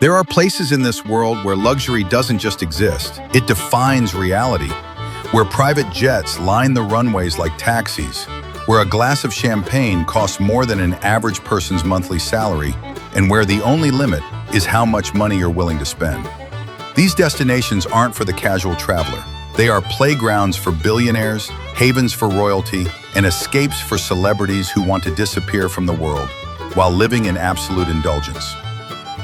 There are places in this world where luxury doesn't just exist, it defines reality. Where private jets line the runways like taxis, where a glass of champagne costs more than an average person's monthly salary, and where the only limit is how much money you're willing to spend. These destinations aren't for the casual traveler. They are playgrounds for billionaires, havens for royalty, and escapes for celebrities who want to disappear from the world while living in absolute indulgence.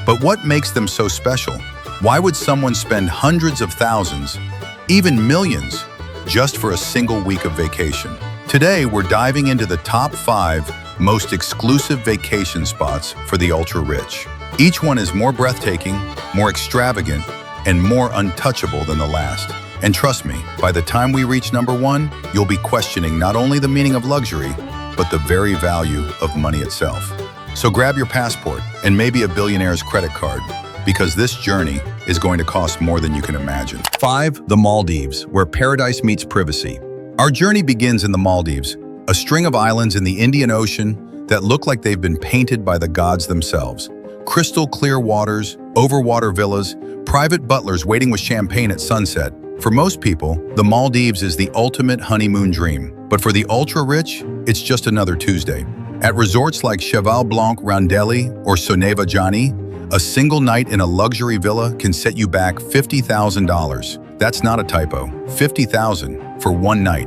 But what makes them so special? Why would someone spend hundreds of thousands, even millions, just for a single week of vacation? Today, we're diving into the top 5 most exclusive vacation spots for the ultra-rich. Each one is more breathtaking, more extravagant, and more untouchable than the last. And trust me, by the time we reach number 1, you'll be questioning not only the meaning of luxury, but the very value of money itself. So grab your passport and maybe a billionaire's credit card, because this journey is going to cost more than you can imagine. 5. The Maldives, where paradise meets privacy. Our journey begins in the Maldives, a string of islands in the Indian Ocean that look like they've been painted by the gods themselves. Crystal clear waters, overwater villas, private butlers waiting with champagne at sunset. For most people, the Maldives is the ultimate honeymoon dream. But for the ultra-rich, it's just another Tuesday. At resorts like Cheval Blanc Rondelli or Soneva Johnny, a single night in a luxury villa can set you back $50,000. That's not a typo, $50,000 for one night.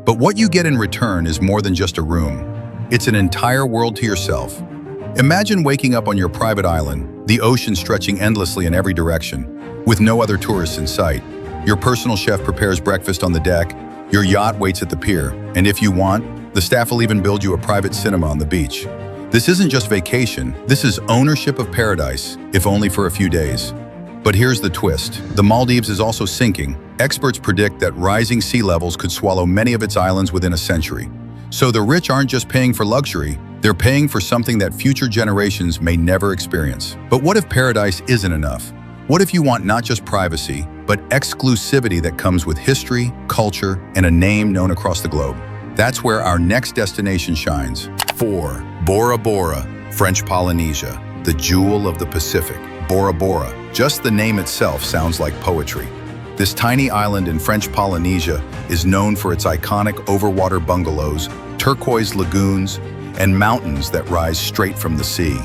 But what you get in return is more than just a room. It's an entire world to yourself. Imagine waking up on your private island, the ocean stretching endlessly in every direction, with no other tourists in sight. Your personal chef prepares breakfast on the deck, your yacht waits at the pier, and if you want, the staff will even build you a private cinema on the beach. This isn't just vacation, this is ownership of paradise, if only for a few days. But here's the twist. The Maldives is also sinking. Experts predict that rising sea levels could swallow many of its islands within a century. So the rich aren't just paying for luxury, they're paying for something that future generations may never experience. But what if paradise isn't enough? What if you want not just privacy, but exclusivity that comes with history, culture, and a name known across the globe? That's where our next destination shines. 4. Bora Bora, French Polynesia, the jewel of the Pacific. Bora Bora, just the name itself sounds like poetry. This tiny island in French Polynesia is known for its iconic overwater bungalows, turquoise lagoons, and mountains that rise straight from the sea.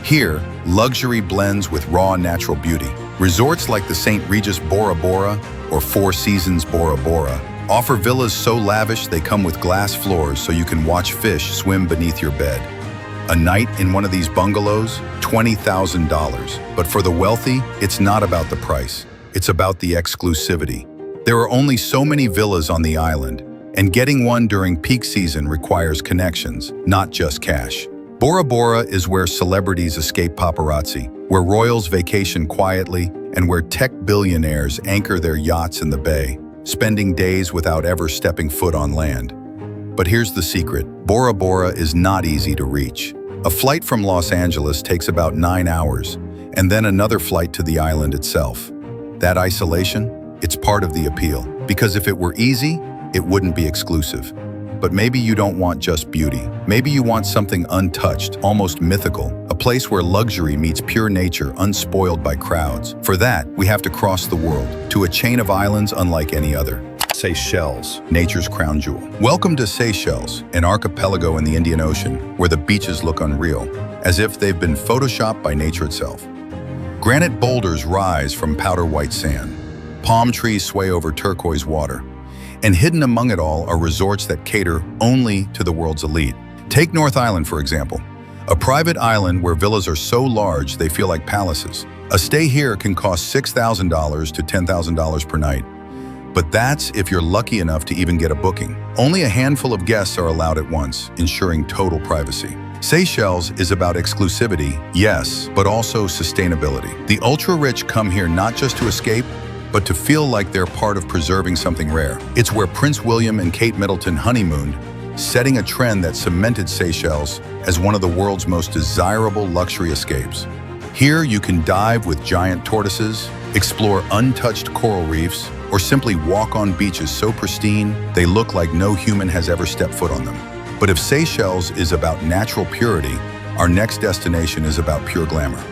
Here, luxury blends with raw natural beauty. Resorts like the St. Regis Bora Bora or Four Seasons Bora Bora offer villas so lavish they come with glass floors so you can watch fish swim beneath your bed. A night in one of these bungalows, $20,000. But for the wealthy, it's not about the price. It's about the exclusivity. There are only so many villas on the island, and getting one during peak season requires connections, not just cash. Bora Bora is where celebrities escape paparazzi, where royals vacation quietly, and where tech billionaires anchor their yachts in the bay, spending days without ever stepping foot on land. But here's the secret. Bora Bora is not easy to reach. A flight from Los Angeles takes about 9 hours, and then another flight to the island itself. That isolation, it's part of the appeal, because if it were easy, it wouldn't be exclusive. But maybe you don't want just beauty. Maybe you want something untouched, almost mythical, a place where luxury meets pure nature, unspoiled by crowds. For that, we have to cross the world, to a chain of islands unlike any other. Seychelles, nature's crown jewel. Welcome to Seychelles, an archipelago in the Indian Ocean, where the beaches look unreal, as if they've been photoshopped by nature itself. Granite boulders rise from powder white sand. Palm trees sway over turquoise water. And hidden among it all are resorts that cater only to the world's elite. Take North Island, for example, a private island where villas are so large they feel like palaces. A stay here can cost $6,000 to $10,000 per night. But that's if you're lucky enough to even get a booking. Only a handful of guests are allowed at once, ensuring total privacy. Seychelles is about exclusivity, yes, but also sustainability. The ultra-rich come here not just to escape, but to feel like they're part of preserving something rare. It's where Prince William and Kate Middleton honeymooned, setting a trend that cemented Seychelles as one of the world's most desirable luxury escapes. Here you can dive with giant tortoises, explore untouched coral reefs, or simply walk on beaches so pristine they look like no human has ever stepped foot on them. But if Seychelles is about natural purity, our next destination is about pure glamour.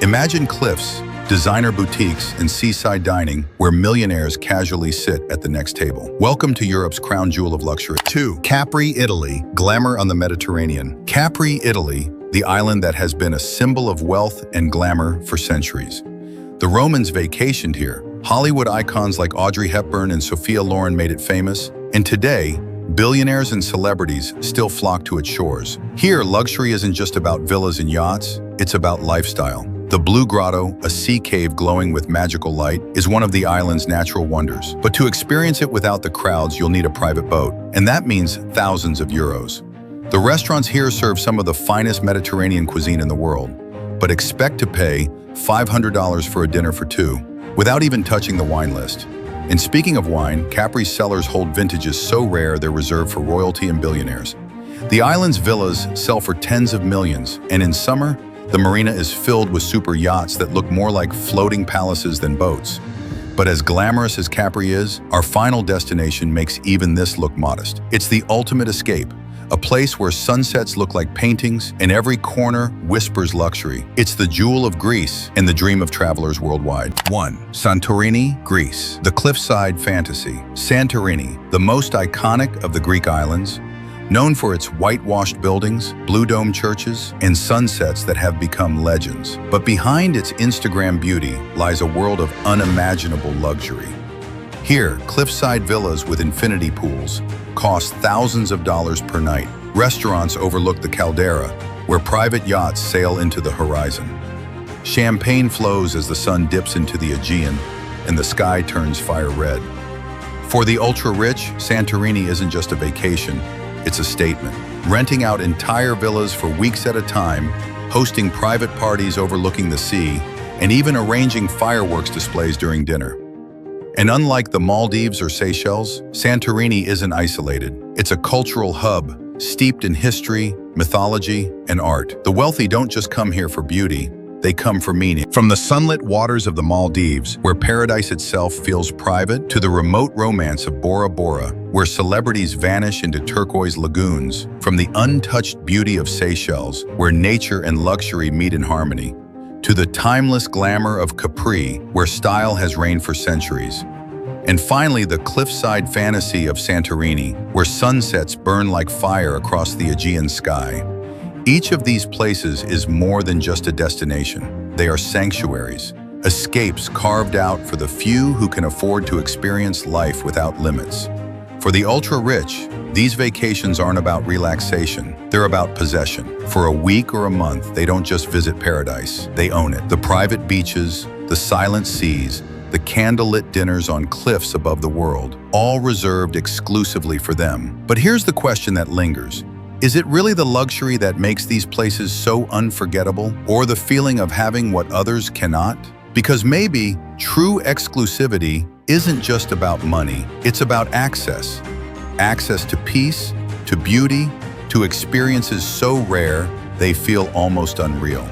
Imagine cliffs, designer boutiques, and seaside dining where millionaires casually sit at the next table. Welcome to Europe's crown jewel of luxury. 2. Capri, Italy, glamour on the Mediterranean. Capri, Italy, the island that has been a symbol of wealth and glamour for centuries. The Romans vacationed here. Hollywood icons like Audrey Hepburn and Sophia Loren made it famous. And today, billionaires and celebrities still flock to its shores. Here, luxury isn't just about villas and yachts, it's about lifestyle. The Blue Grotto, a sea cave glowing with magical light, is one of the island's natural wonders. But to experience it without the crowds, you'll need a private boat. And that means thousands of euros. The restaurants here serve some of the finest Mediterranean cuisine in the world, but expect to pay $500 for a dinner for two, without even touching the wine list. And speaking of wine, Capri's cellars hold vintages so rare they're reserved for royalty and billionaires. The island's villas sell for tens of millions, and in summer, the marina is filled with super yachts that look more like floating palaces than boats. But as glamorous as Capri is, our final destination makes even this look modest. It's the ultimate escape, a place where sunsets look like paintings and every corner whispers luxury. It's the jewel of Greece and the dream of travelers worldwide. 1. Santorini, Greece. The cliffside fantasy. Santorini, the most iconic of the Greek islands, known for its whitewashed buildings, blue dome churches, and sunsets that have become legends. But behind its Instagram beauty lies a world of unimaginable luxury. Here, cliffside villas with infinity pools cost thousands of dollars per night. Restaurants overlook the caldera, where private yachts sail into the horizon. Champagne flows as the sun dips into the Aegean, and the sky turns fire red. For the ultra-rich, Santorini isn't just a vacation, it's a statement. Renting out entire villas for weeks at a time, hosting private parties overlooking the sea, and even arranging fireworks displays during dinner. And unlike the Maldives or Seychelles, Santorini isn't isolated. It's a cultural hub, steeped in history, mythology, and art. The wealthy don't just come here for beauty, they come for meaning. From the sunlit waters of the Maldives, where paradise itself feels private, to the remote romance of Bora, where celebrities vanish into turquoise lagoons, from the untouched beauty of Seychelles, where nature and luxury meet in harmony, to the timeless glamour of Capri, where style has reigned for centuries. And finally, the cliffside fantasy of Santorini, where sunsets burn like fire across the Aegean sky. Each of these places is more than just a destination. They are sanctuaries, escapes carved out for the few who can afford to experience life without limits. For the ultra-rich, these vacations aren't about relaxation, they're about possession. For a week or a month, they don't just visit paradise, they own it. The private beaches, the silent seas, the candlelit dinners on cliffs above the world, all reserved exclusively for them. But here's the question that lingers. Is it really the luxury that makes these places so unforgettable, or the feeling of having what others cannot? Because maybe true exclusivity isn't just about money, it's about access. Access to peace, to beauty, to experiences so rare they feel almost unreal.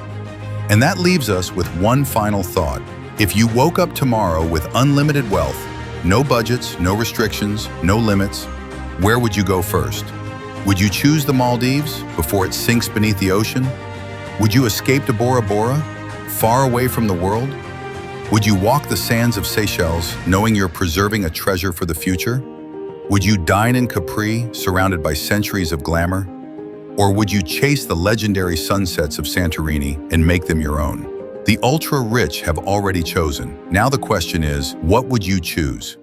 And that leaves us with one final thought. If you woke up tomorrow with unlimited wealth, no budgets, no restrictions, no limits, where would you go first? Would you choose the Maldives before it sinks beneath the ocean? Would you escape to Bora, far away from the world? Would you walk the sands of Seychelles, knowing you're preserving a treasure for the future? Would you dine in Capri, surrounded by centuries of glamour? Or would you chase the legendary sunsets of Santorini and make them your own? The ultra-rich have already chosen. Now the question is, what would you choose?